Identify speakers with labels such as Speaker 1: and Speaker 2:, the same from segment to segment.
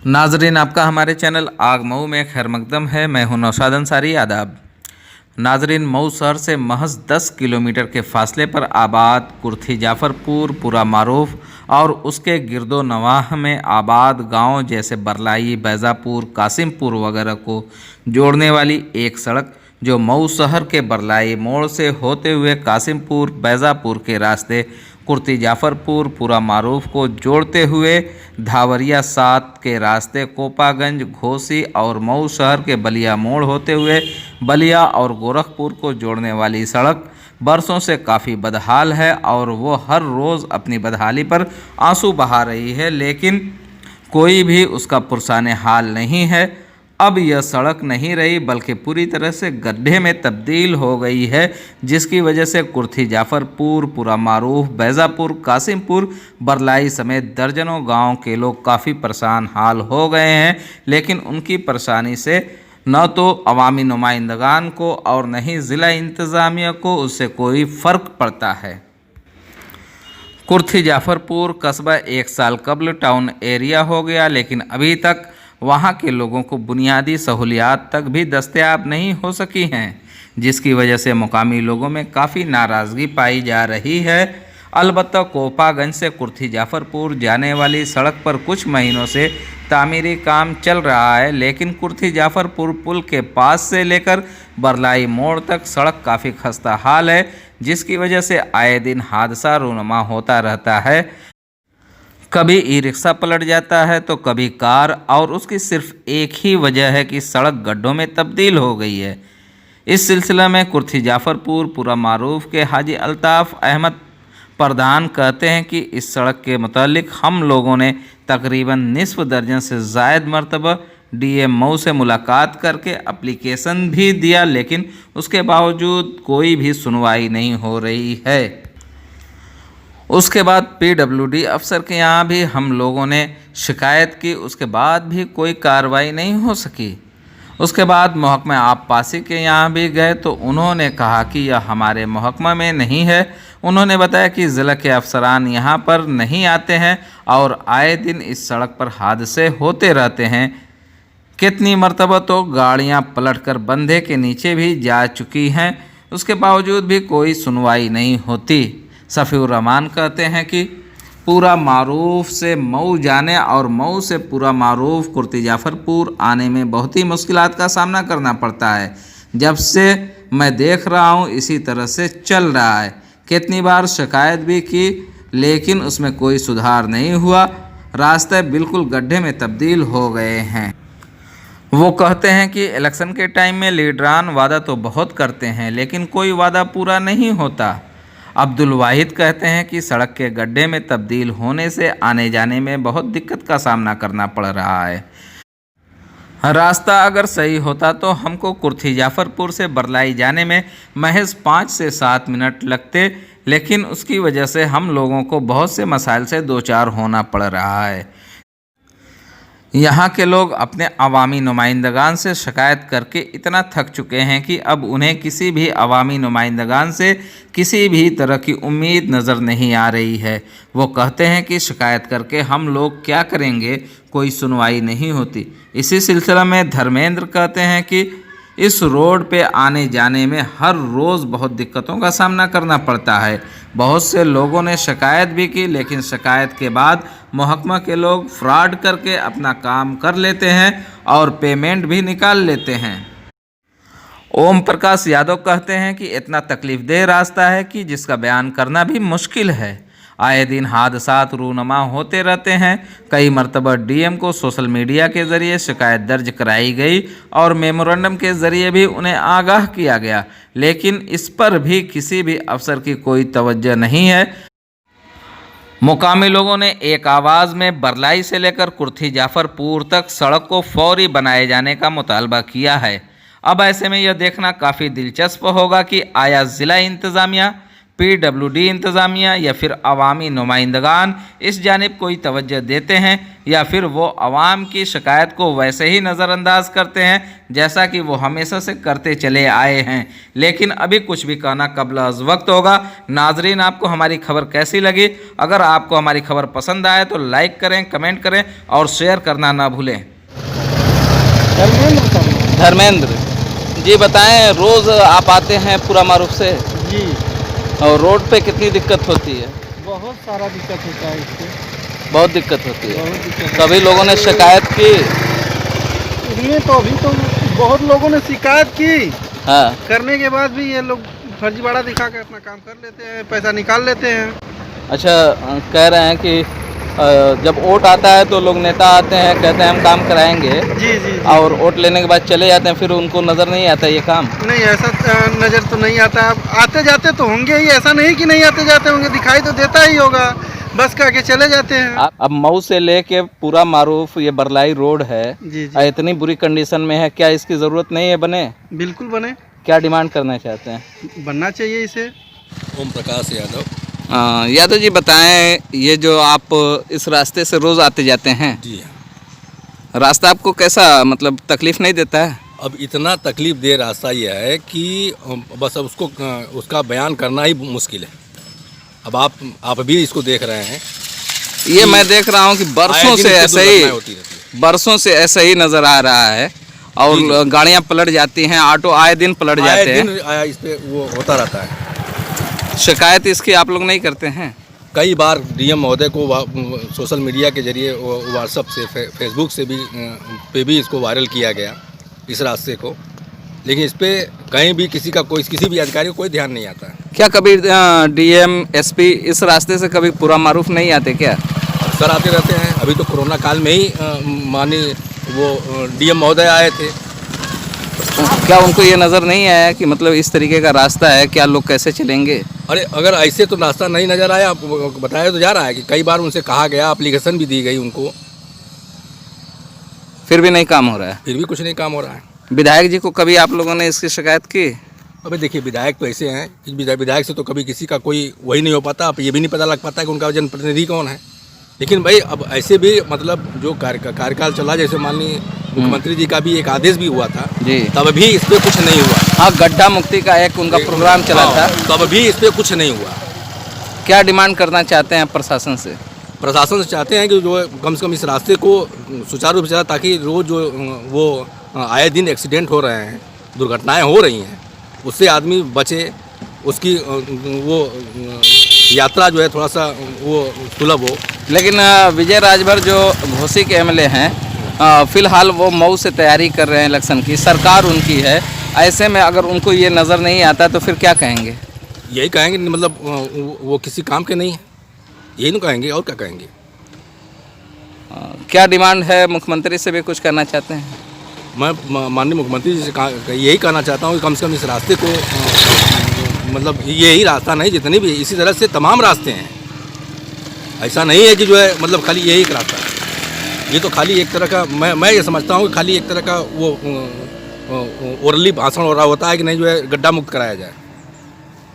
Speaker 1: नाजरीन, आपका हमारे चैनल आग मऊ में खैर मकदम है। मैं हूं नौशाद अंसारी। आदाब नाजरीन, मऊ शहर से महज 10 किलोमीटर के फासले पर आबाद कुर्थी जाफरपुर, पूरा मारूफ और उसके गिरदो नवाह में आबाद गांव जैसे बरलाई, बैजापुर, कासिमपुर वगैरह को जोड़ने वाली एक सड़क जो मऊ शहर के बरलाई मोड़ से होते हुए कासिमपुर, बैजापुर के रास्ते कुर्थी जाफरपुर, पूरा मारूफ को जोड़ते हुए धावरिया 7 के रास्ते कोपागंज, घोसी और मऊ शहर के बलिया मोड़ होते हुए बलिया और गोरखपुर को जोड़ने वाली सड़क बरसों से काफ़ी बदहाल है और वो हर रोज़ अपनी बदहाली पर आंसू बहा रही है, लेकिन कोई भी उसका पुरसाने हाल नहीं है। अब यह सड़क नहीं रही बल्कि पूरी तरह से गड्ढे में तब्दील हो गई है, जिसकी वजह से कुर्थी जाफरपुर, पूरा मारूफ, बैजापुर, कासिमपुर, बरलाई समेत दर्जनों गांव के लोग काफ़ी परेशान हाल हो गए हैं। लेकिन उनकी परेशानी से न तो अवामी नुमाइंदगान को और न ही ज़िला इंतज़ामिया को उससे कोई फ़र्क पड़ता है। कुर्थी जाफरपुर कस्बा 1 साल कबल टाउन एरिया हो गया, लेकिन अभी तक वहां के लोगों को बुनियादी सहूलियात तक भी दस्तयाब नहीं हो सकी हैं, जिसकी वजह से मुकामी लोगों में काफ़ी नाराज़गी पाई जा रही है। अलबत्ता कोपागंज से कुर्थी जाफरपुर जाने वाली सड़क पर कुछ महीनों से तामीरी काम चल रहा है, लेकिन कुर्थी जाफरपुर पुल के पास से लेकर बरलाई मोड़ तक सड़क काफ़ी खस्ता हाल है, जिसकी वजह से आए दिन हादसा रूनुमा होता रहता है। कभी ई रिक्शा पलट जाता है तो कभी कार, और उसकी सिर्फ एक ही वजह है कि सड़क गड्ढों में तब्दील हो गई है। इस सिलसिले में कुर्थी जाफरपुर, पूरा मारूफ के हाजी अल्ताफ़ अहमद प्रधान कहते हैं कि इस सड़क के मुतालिक हम लोगों ने तकरीबन निस्फ दर्जन से ज़ायद मरतबा डीएम मऊ से मुलाकात करके एप्लीकेशन भी दिया, लेकिन उसके बावजूद कोई भी सुनवाई नहीं हो रही है। उसके बाद पीडब्ल्यूडी अफसर के यहाँ भी हम लोगों ने शिकायत की, उसके बाद भी कोई कार्रवाई नहीं हो सकी। उसके बाद महकमा आब पासी के यहाँ भी गए तो उन्होंने कहा कि यह हमारे महकमा में नहीं है। उन्होंने बताया कि ज़िला के अफसरान यहाँ पर नहीं आते हैं और आए दिन इस सड़क पर हादसे होते रहते हैं। कितनी मरतबा तो गाड़ियाँ पलटकर बंधे के नीचे भी जा चुकी हैं, उसके बावजूद भी कोई सुनवाई नहीं होती। सफ़ीउर रहमान कहते हैं कि पूरा मारूफ से मऊ जाने और मऊ से पूरा मारूफ कुर्थी जाफरपुर आने में बहुत ही मुश्किलात का सामना करना पड़ता है। जब से मैं देख रहा हूँ इसी तरह से चल रहा है। कितनी बार शिकायत भी की, लेकिन उसमें कोई सुधार नहीं हुआ। रास्ते बिल्कुल गड्ढे में तब्दील हो गए हैं। वो कहते हैं कि इलेक्शन के टाइम में लीडरान वादा तो बहुत करते हैं, लेकिन कोई वादा पूरा नहीं होता। अब्दुल वाहिद कहते हैं कि सड़क के गड्ढे में तब्दील होने से आने जाने में बहुत दिक्कत का सामना करना पड़ रहा है। रास्ता अगर सही होता तो हमको कुर्थी जाफरपुर से बरलाई जाने में महज 5 से 7 मिनट लगते, लेकिन उसकी वजह से हम लोगों को बहुत से मसाइल से दो चार होना पड़ रहा है। यहाँ के लोग अपने अवामी नुमाइंदगान से शिकायत करके इतना थक चुके हैं कि अब उन्हें किसी भी अवामी नुमाइंदगान से किसी भी तरह की उम्मीद नज़र नहीं आ रही है। वो कहते हैं कि शिकायत करके हम लोग क्या करेंगे, कोई सुनवाई नहीं होती। इसी सिलसिले में धर्मेंद्र कहते हैं कि इस रोड पे आने जाने में हर रोज़ बहुत दिक्कतों का सामना करना पड़ता है। बहुत से लोगों ने शिकायत भी की, लेकिन शिकायत के बाद महकमा के लोग फ्रॉड करके अपना काम कर लेते हैं और पेमेंट भी निकाल लेते हैं। ओम प्रकाश यादव कहते हैं कि इतना तकलीफ़देह रास्ता है कि जिसका बयान करना भी मुश्किल है। आए दिन हादसात रूनुमा होते रहते हैं। कई मरतबा डीएम को सोशल मीडिया के ज़रिए शिकायत दर्ज कराई गई और मेमोरेंडम के ज़रिए भी उन्हें आगाह किया गया, लेकिन इस पर भी किसी भी अफसर की कोई तवज्जो नहीं है। मुकामी लोगों ने एक आवाज़ में बरलाई से लेकर कुर्थी जाफरपुर तक सड़क को फौरी बनाए जाने का मुतालबा किया है। अब ऐसे में यह देखना काफ़ी दिलचस्प होगा कि आया ज़िला इंतज़ामिया पीडब्ल्यूडी इंतज़ामिया या फिर अवामी नुमाइंदगान इस जानिब कोई तवज्जो देते हैं या फिर वो आवाम की शिकायत को वैसे ही नज़रअंदाज करते हैं जैसा कि वो हमेशा से करते चले आए हैं। लेकिन अभी कुछ भी कहना कब्ल अज़ वक्त होगा। नाजरीन, आपको हमारी खबर कैसी लगी? अगर आपको हमारी खबर पसंद आए तो लाइक करें, कमेंट करें और शेयर करना ना भूलें। धर्मेंद्र जी, बताएं, रोज़ आप आते हैं पूरा मारूफ से
Speaker 2: जी।
Speaker 1: और रोड पे कितनी दिक्कत होती है?
Speaker 2: बहुत सारा दिक्कत होता है इससे,
Speaker 1: बहुत दिक्कत होती है।
Speaker 2: बहुत दिक्कत।
Speaker 1: कभी लोगों ने शिकायत की?
Speaker 2: इसमें तो अभी तो बहुत लोगों ने शिकायत की,
Speaker 1: हाँ,
Speaker 2: करने के बाद भी ये लोग फर्जीवाड़ा दिखा के अपना काम कर लेते हैं, पैसा निकाल लेते हैं।
Speaker 1: अच्छा, कह रहे हैं कि जब वोट आता है तो लोग नेता आते हैं, कहते हैं हम काम कराएंगे,
Speaker 2: जी जी।
Speaker 1: और वोट लेने के बाद चले जाते हैं, फिर उनको नज़र नहीं आता ये काम।
Speaker 2: नहीं, ऐसा नज़र तो नहीं आता। अब आते जाते तो होंगे ही, ऐसा नहीं कि नहीं आते जाते होंगे, दिखाई तो देता ही होगा, बस कह के चले जाते हैं।
Speaker 1: अब मऊ से लेके पूरा मारूफ ये बरलाई रोड है,
Speaker 2: जी जी।
Speaker 1: इतनी बुरी कंडीशन में है, क्या इसकी ज़रूरत नहीं है बने?
Speaker 2: बिल्कुल बने,
Speaker 1: क्या डिमांड करना चाहते हैं?
Speaker 2: बनना चाहिए इसे।
Speaker 3: ओम प्रकाश यादव।
Speaker 1: यादव जी, बताएं, ये जो आप इस रास्ते से रोज़ आते जाते हैं,
Speaker 3: जी हाँ।
Speaker 1: रास्ता आपको कैसा, मतलब तकलीफ़ नहीं देता है?
Speaker 3: अब इतना तकलीफ दे रास्ता यह है कि बस अब उसका बयान करना ही मुश्किल है। अब आप भी इसको देख रहे हैं।
Speaker 1: ये मैं देख रहा हूँ कि बरसों से ऐसे ही
Speaker 3: होती रहती
Speaker 1: बरसों से ऐसे ही नज़र आ रहा है और गाड़ियाँ पलट जाती हैं, ऑटो आए दिन पलट
Speaker 3: है।
Speaker 1: जाते हैं।
Speaker 3: दिन इस पे वो होता रहता है।
Speaker 1: शिकायत इसकी आप लोग नहीं करते हैं?
Speaker 3: कई बार डीएम महोदय को सोशल मीडिया के जरिए, व्हाट्सएप से, फेसबुक से पे भी इसको वायरल किया गया, इस रास्ते को, लेकिन इस पे कहीं भी किसी भी अधिकारी को कोई ध्यान नहीं आता है।
Speaker 1: क्या कभी डीएम एसपी इस रास्ते से कभी पूरा मारूफ नहीं आते क्या?
Speaker 3: अक्सर आते रहते हैं। अभी तो कोरोना काल में ही माननीय वो डीएम महोदय आए थे।
Speaker 1: क्या उनको ये नज़र नहीं आया कि मतलब इस तरीके का रास्ता है, क्या लोग कैसे चलेंगे?
Speaker 3: अरे अगर ऐसे तो रास्ता नहीं नज़र आया, बताया तो जा रहा है कि कई बार उनसे कहा गया, एप्लीकेशन भी दी गई उनको,
Speaker 1: फिर भी नहीं काम हो रहा है।
Speaker 3: फिर भी कुछ नहीं काम हो रहा है।
Speaker 1: विधायक जी को कभी आप लोगों ने इसकी शिकायत की?
Speaker 3: अबे देखिए, विधायक तो ऐसे हैं कि विधायक से तो कभी किसी का कोई वही नहीं हो पाता। अब ये भी नहीं पता लग पाता कि उनका जनप्रतिनिधि कौन है। लेकिन भाई अब ऐसे भी मतलब जो कार्यकाल चला, जैसे माननीय मुख्यमंत्री जी का भी एक आदेश भी हुआ था
Speaker 1: जी,
Speaker 3: तब भी इस पर कुछ नहीं हुआ।
Speaker 1: हाँ, गड्ढा मुक्ति का एक उनका प्रोग्राम चला था,
Speaker 3: तब भी इस पर कुछ नहीं हुआ।
Speaker 1: क्या डिमांड करना चाहते हैं प्रशासन से?
Speaker 3: प्रशासन से चाहते हैं कि जो कम से कम इस रास्ते को सुचारू रूप से चला, ताकि रोज जो वो आए दिन एक्सीडेंट हो रहे हैं, दुर्घटनाएं हो रही हैं, उससे आदमी बचे, उसकी वो यात्रा जो है थोड़ा सा वो सुलभ हो।
Speaker 1: लेकिन विजय राजभर जो घोसी के एमएलए हैं, फिलहाल वो मऊ से तैयारी कर रहे हैं इलेक्शन की, सरकार उनकी है, ऐसे में अगर उनको ये नज़र नहीं आता तो फिर क्या कहेंगे?
Speaker 3: यही कहेंगे, मतलब वो किसी काम के नहीं है, यही नहीं कहेंगे, और क्या कहेंगे।
Speaker 1: क्या डिमांड है? मुख्यमंत्री से भी कुछ करना चाहते हैं?
Speaker 3: मैं माननीय मुख्यमंत्री जी से यही कहना चाहता हूँ कि कम से कम इस रास्ते को, मतलब यही रास्ता नहीं, जितने भी इसी तरह से तमाम रास्ते हैं। ऐसा नहीं है कि जो है मतलब खाली यही एक रास्ता है। ये तो खाली एक तरह का, मैं ये समझता हूँ कि खाली एक तरह का वो ओरली भाषण हो रहा होता है कि नहीं जो है गड्ढा मुक्त कराया जाए।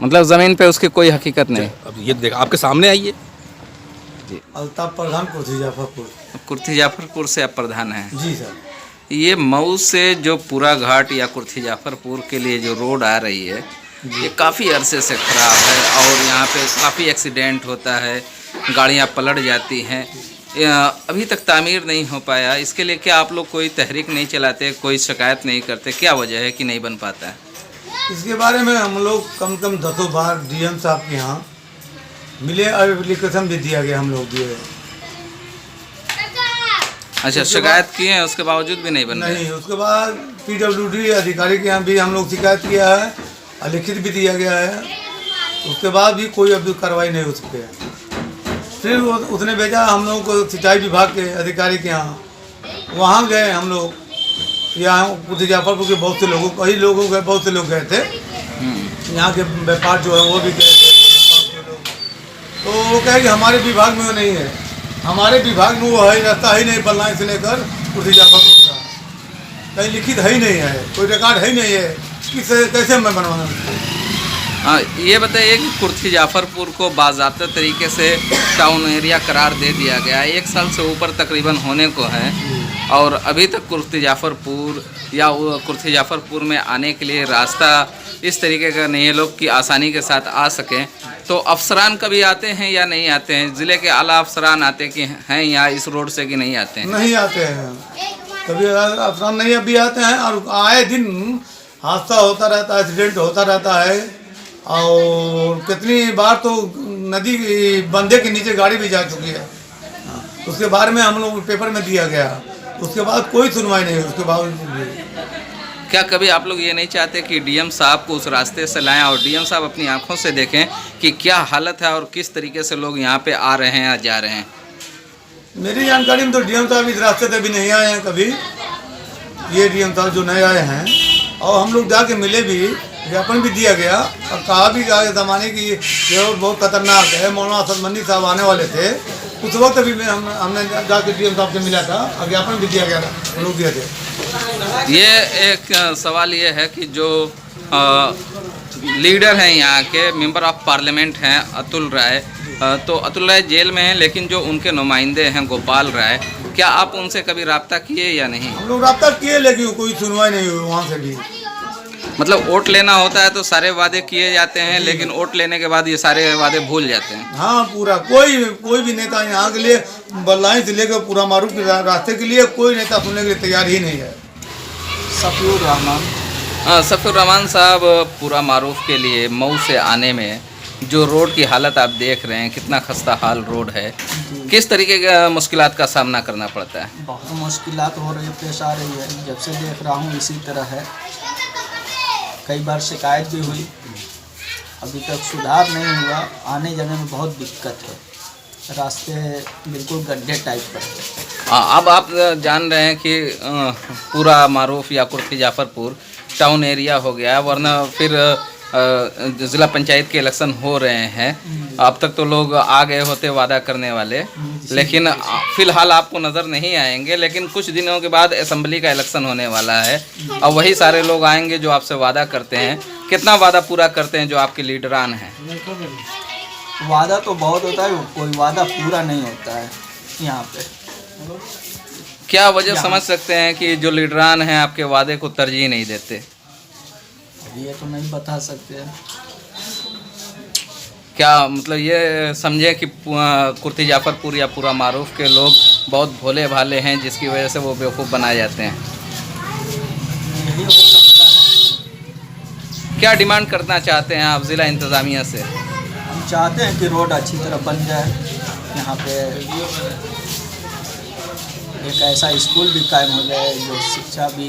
Speaker 1: मतलब ज़मीन पे उसकी कोई हकीकत नहीं।
Speaker 3: अब ये देखा, आपके सामने आइए।
Speaker 2: अल्ताफ प्रधान, कुर्थी जाफरपुर।
Speaker 1: कुर्थी जाफरपुर से आप प्रधान हैं?
Speaker 2: जी सर।
Speaker 1: ये मऊ से जो पूरा घाट या कुर्थी जाफरपुर के लिए जो रोड आ रही है, ये काफ़ी अरसे से ख़राब है और यहाँ पे काफ़ी एक्सीडेंट होता है, गाड़ियाँ पलट जाती हैं, अभी तक तामीर नहीं हो पाया। इसके लिए क्या आप लोग कोई तहरीक नहीं चलाते, कोई शिकायत नहीं करते? क्या वजह है कि नहीं बन पाता है?
Speaker 4: इसके बारे में हम लोग कम से कम 10 बार डीएम साहब के यहाँ मिले और एप्लीकेशन भी दिया गया, हम लोग दिए।
Speaker 1: अच्छा, शिकायत किए हैं, उसके बावजूद भी नहीं बन रहा है?
Speaker 4: नहीं, उसके बाद पीडब्ल्यूडी अधिकारी के यहाँ भी हम लोग शिकायत किया है और लिखित भी दिया गया है, उसके बाद भी कोई अभी कार्रवाई नहीं हो सके। फिर उसने भेजा हम लोग को सिंचाई विभाग के अधिकारी के यहाँ, वहाँ गए हम लोग, यहाँ कुर्थी जाफरपुर के बहुत से लोगों, कई लोगों गए, बहुत से लोग गए थे, यहाँ के व्यापार जो है वो भी गए थे, तो वो कहे कि हमारे विभाग में वो नहीं है, हमारे विभाग में वो है, रास्ता ही नहीं बल्लाइन से लेकर कुर्थी जाफरपुर का, कहीं लिखित है ही नहीं है, कोई रिकॉर्ड है ही नहीं है, कैसे मैं बनवाना उसको।
Speaker 1: ये बताइए कि कुर्थी जाफरपुर को बाज़ाब्ता तरीके से टाउन एरिया करार दे दिया गया है, 1 साल से ऊपर तकरीबन होने को है और अभी तक कुर्थी जाफरपुर या वो कुर्थी जाफरपुर में आने के लिए रास्ता इस तरीके का नहीं है लोग कि आसानी के साथ आ सकें। तो अफसरान कभी आते हैं या नहीं आते हैं? ज़िले के आला अफसरान आते कि हैं यहाँ इस रोड से कि नहीं आते हैं?
Speaker 4: नहीं आते हैं, कभी अफसरान नहीं अभी आते हैं और आए दिन हादसा होता रहता है, एक्सीडेंट होता रहता है और कितनी बार तो नदी बंदे के नीचे गाड़ी भी जा चुकी है। उसके बारे में हम लोग पेपर में दिया गया, उसके बाद कोई सुनवाई नहीं है। उसके बावजूद
Speaker 1: क्या कभी आप लोग ये नहीं चाहते कि डीएम साहब को उस रास्ते से लाएं और डीएम साहब अपनी आंखों से देखें कि क्या हालत है और किस तरीके से लोग यहाँ पे आ रहे हैं या जा रहे हैं?
Speaker 4: मेरी जानकारी में तो डीएम साहब इस रास्ते से भी नहीं आए हैं कभी। ये डीएम साहब जो नए आए हैं और हम लोग जाके मिले भी, ज्ञापन भी दिया गया और कहा भी गया ज़माने की ये रोड बहुत खतरनाक है। मौलाना असदमंदी साहब आने वाले थे, उस वक्त भी हमने जाके डीएम साहब से मिला था और ज्ञापन भी दिया गया था, हम लोग दिए थे।
Speaker 1: ये एक सवाल ये है कि जो लीडर हैं यहाँ के, मेंबर ऑफ पार्लियामेंट हैं अतुल राय, तो अतुल राय जेल में हैं लेकिन जो उनके नुमाइंदे हैं गोपाल राय, क्या आप उनसे कभी रब्ता किए या नहीं?
Speaker 4: हम लोग रब्ता किए लेकिन कोई सुनवाई नहीं हुई वहाँ से भी।
Speaker 1: मतलब वोट लेना होता है तो सारे वादे किए जाते हैं लेकिन वोट लेने के बाद ये सारे वादे भूल जाते हैं।
Speaker 4: हाँ, पूरा कोई भी नेता यहाँ के लिए बल्लाई से लेकर पूरा मारूफ के रास्ते के लिए कोई नेता सुनने के लिए तैयार ही नहीं है।
Speaker 2: सफीउर रहमान।
Speaker 1: सफीउर रहमान साहब, पूरा मारूफ के लिए मऊ से आने में जो रोड की हालत आप देख रहे हैं, कितना खस्ता हाल रोड है, किस तरीके का मुश्किलात का सामना करना पड़ता है?
Speaker 2: बहुत मुश्किलात हो रही है, पेश आ रही है। जब से देख रहा हूँ इसी तरह है। कई बार शिकायत भी हुई, अभी तक सुधार नहीं हुआ। आने जाने में बहुत दिक्कत है, रास्ते बिल्कुल गड्ढे टाइप पर है।
Speaker 1: अब आप जान रहे हैं कि पूरा मारूफ या कुर्थी जाफरपुर टाउन एरिया हो गया, वरना फिर ज़िला पंचायत के इलेक्शन हो रहे हैं। अब तक तो लोग आ गए होते वादा करने वाले, लेकिन फ़िलहाल आपको नज़र नहीं आएंगे। लेकिन कुछ दिनों के बाद असेंबली का इलेक्शन होने वाला है और वही सारे लोग आएंगे जो आपसे वादा करते हैं। कितना वादा पूरा करते हैं जो आपके लीडरान हैं?
Speaker 2: वादा तो बहुत होता है, कोई वादा पूरा नहीं होता है यहाँ पे।
Speaker 1: क्या वजह समझ सकते हैं कि जो लीडरान हैं आपके वादे को तरजीह नहीं देते?
Speaker 2: ये तो नहीं बता सकते।
Speaker 1: क्या मतलब ये समझे कि कुर्थी जाफरपुर या पूरा मारूफ के लोग बहुत भोले भाले हैं जिसकी वजह से वो बेवकूफ़ बनाए जाते हैं?
Speaker 2: यही हो सकता है।
Speaker 1: क्या डिमांड करना चाहते हैं आप ज़िला इंतज़ामिया से?
Speaker 2: हम चाहते हैं कि रोड अच्छी तरह बन जाए, यहाँ पे एक ऐसा स्कूल भी कायम हो जाए जो शिक्षा भी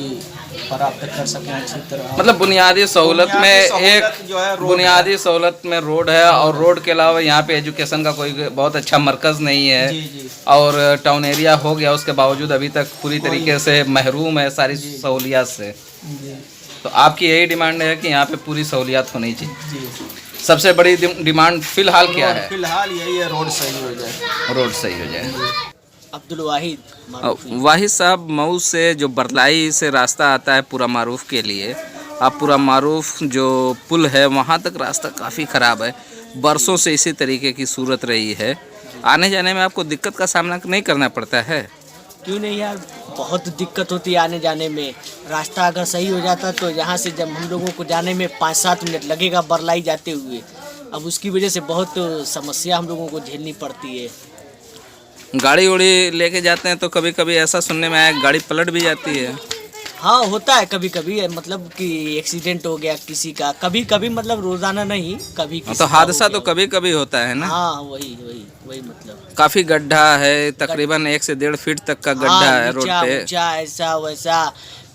Speaker 2: प्राप्त कर सकें अच्छी तरह।
Speaker 1: मतलब बुनियादी सहूलत में एक
Speaker 2: जो है
Speaker 1: बुनियादी सहूलत में रोड है और रोड के अलावा यहाँ पे एजुकेशन का कोई बहुत अच्छा मरकज़ नहीं है।
Speaker 2: जी।
Speaker 1: और टाउन एरिया हो गया, उसके बावजूद अभी तक पूरी तरीके से महरूम है सारी सहूलियात से।
Speaker 2: जी।
Speaker 1: तो आपकी यही डिमांड है कि यहाँ पे पूरी सहूलियात होनी चाहिए?
Speaker 2: जी।
Speaker 1: सबसे बड़ी डिमांड फ़िलहाल क्या है?
Speaker 2: फिलहाल यही है, रोड सही हो जाए।
Speaker 1: रोड सही हो जाए।
Speaker 2: अब्दुल वाहिद।
Speaker 1: वाहिद साहब, मऊ से जो बरलाई से रास्ता आता है पूरा मारूफ के लिए, अब पूरा मारूफ जो पुल है वहाँ तक रास्ता काफ़ी ख़राब है, बरसों से इसी तरीके की सूरत रही है। आने जाने में आपको दिक्कत का सामना नहीं करना पड़ता है?
Speaker 5: क्यों नहीं यार, बहुत दिक्कत होती है आने जाने में। रास्ता अगर सही हो जाता तो यहाँ से जब हम लोगों को जाने में 5-7 मिनट लगेगा बरलाई जाते हुए। अब उसकी वजह से बहुत समस्या हम लोगों को झेलनी पड़ती है।
Speaker 1: गाड़ी उड़ी लेके जाते हैं तो कभी कभी ऐसा सुनने में आया गाड़ी पलट भी जाती है।
Speaker 5: हाँ, होता है कभी कभी, मतलब कि एक्सीडेंट हो गया किसी का, कभी कभी, मतलब रोजाना नहीं, कभी किसी
Speaker 1: तो
Speaker 5: का
Speaker 1: हादसा
Speaker 5: हो
Speaker 1: तो
Speaker 5: गया।
Speaker 1: कभी कभी होता है ना?
Speaker 5: हाँ, वही मतलब।
Speaker 1: काफ़ी गड्ढा है, तकरीबन 1 से 1.5 फीट तक का गड्ढा है रोड पे।
Speaker 5: ऊंचा ऐसा वैसा,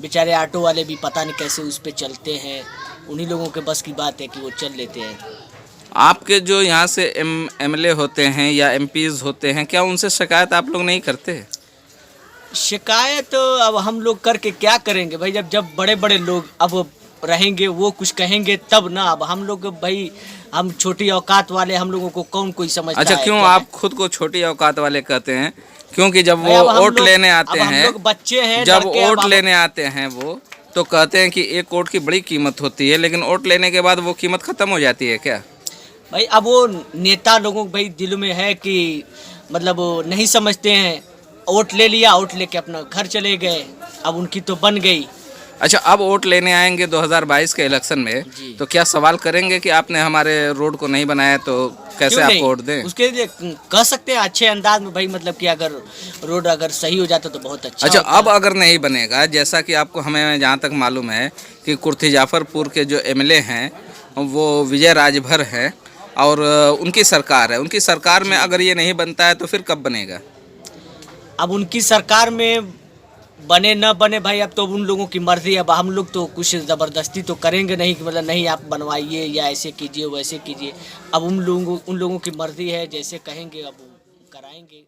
Speaker 5: बेचारे ऑटो वाले भी पता नहीं कैसे उस पे चलते हैं। उन्हीं लोगों के बस की बात है कि वो चल लेते हैं।
Speaker 1: आपके जो यहाँ से एमएलए होते हैं या एमपीज होते हैं, क्या उनसे शिकायत आप लोग नहीं करते?
Speaker 5: शिकायत अब हम लोग करके क्या करेंगे भाई, जब बड़े बड़े लोग अब रहेंगे वो कुछ कहेंगे तब ना। अब हम लोग भाई, हम छोटी औकात वाले, हम लोगों को कौन कोई समझता है?
Speaker 1: अच्छा, क्यों आप खुद को छोटी औकात वाले कहते हैं? क्योंकि जब
Speaker 5: भाई,
Speaker 1: वो
Speaker 5: अब हम
Speaker 1: वोट
Speaker 5: लोग-
Speaker 1: लेने आते
Speaker 5: अब हम
Speaker 1: हैं,
Speaker 5: लोग बच्चे हैं,
Speaker 1: जब
Speaker 5: लड़के,
Speaker 1: वोट
Speaker 5: अब
Speaker 1: लेने आते हैं वो, तो कहते हैं कि एक वोट की बड़ी कीमत होती है, लेकिन वोट लेने के बाद वो कीमत ख़त्म हो जाती है क्या?
Speaker 5: भाई अब वो नेता लोगों के भाई दिल में है कि मतलब वो नहीं समझते हैं, वोट ले लिया, वोट लेके अपना घर चले गए, अब उनकी तो बन गई।
Speaker 1: अच्छा, अब वोट लेने आएंगे 2022 के इलेक्शन में,
Speaker 5: जी।
Speaker 1: तो क्या सवाल करेंगे कि आपने हमारे रोड को नहीं बनाया तो कैसे
Speaker 5: क्यों
Speaker 1: आप
Speaker 5: नहीं?
Speaker 1: वोट दें?
Speaker 5: उसके लिए कह सकते हैं अच्छे अंदाज में भाई, मतलब कि अगर रोड अगर सही हो जाता तो बहुत अच्छा
Speaker 1: अच्छा,
Speaker 5: होता।
Speaker 1: अब अगर नहीं बनेगा, जैसा कि आपको हमें जहाँ तक मालूम है कि कुर्थी जाफरपुर के जो एमएलए हैं वो विजय राजभर हैं और उनकी सरकार है, उनकी सरकार में अगर ये नहीं बनता है तो फिर कब बनेगा?
Speaker 5: अब उनकी सरकार में बने न बने भाई, अब तो उन लोगों की मर्जी है। अब हम लोग तो कुछ ज़बरदस्ती तो करेंगे नहीं कि मतलब नहीं आप बनवाइए या ऐसे कीजिए वैसे कीजिए। अब उन लोगों की मर्जी है, जैसे कहेंगे अब कराएंगे।